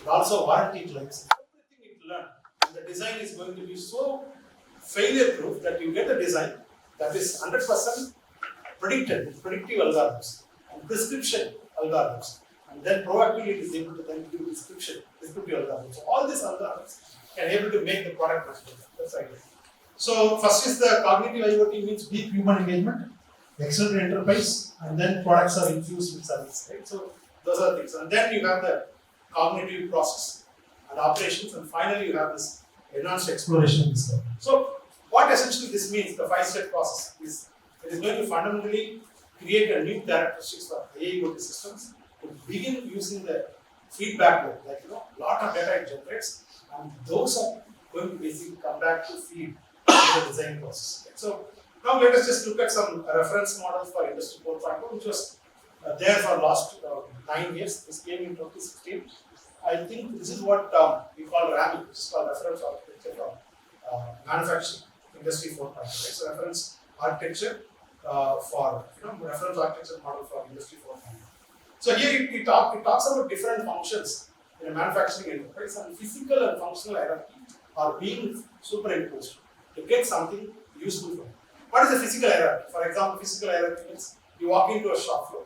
and also warranty claims. Everything it learned. And the design is going to be so failure proof that you get a design that is 100% predicted with predictive algorithms and prescription algorithms. And then proactively it is able to then do descriptive algorithms. So all these algorithms can able to make the product much better. That's the idea. So first is the cognitive IoT means deep human engagement, extended enterprise, and then products are infused with service. Right? So those are things. And then you have the cognitive process and operations, and finally you have this enhanced exploration and discovery. So what essentially this means, the 5-step process, is it is going to fundamentally create a new characteristics for AIoT systems to begin using the feedback loop, like lot of data it generates, and those are going to basically come back to feed the design process. So now let us just look at some reference models for Industry 4.0, which was there for last 9 years. This came in 2016. I think this is what we call RAMI, which is called reference architecture for manufacturing Industry 4.0. Right? So reference architecture for reference architecture model for Industry 4.0. So here it talks about different functions in a manufacturing enterprise, and physical and functional hierarchy are being superimposed to get something useful from it. What is the physical hierarchy? For example, physical hierarchy means you walk into a shop floor,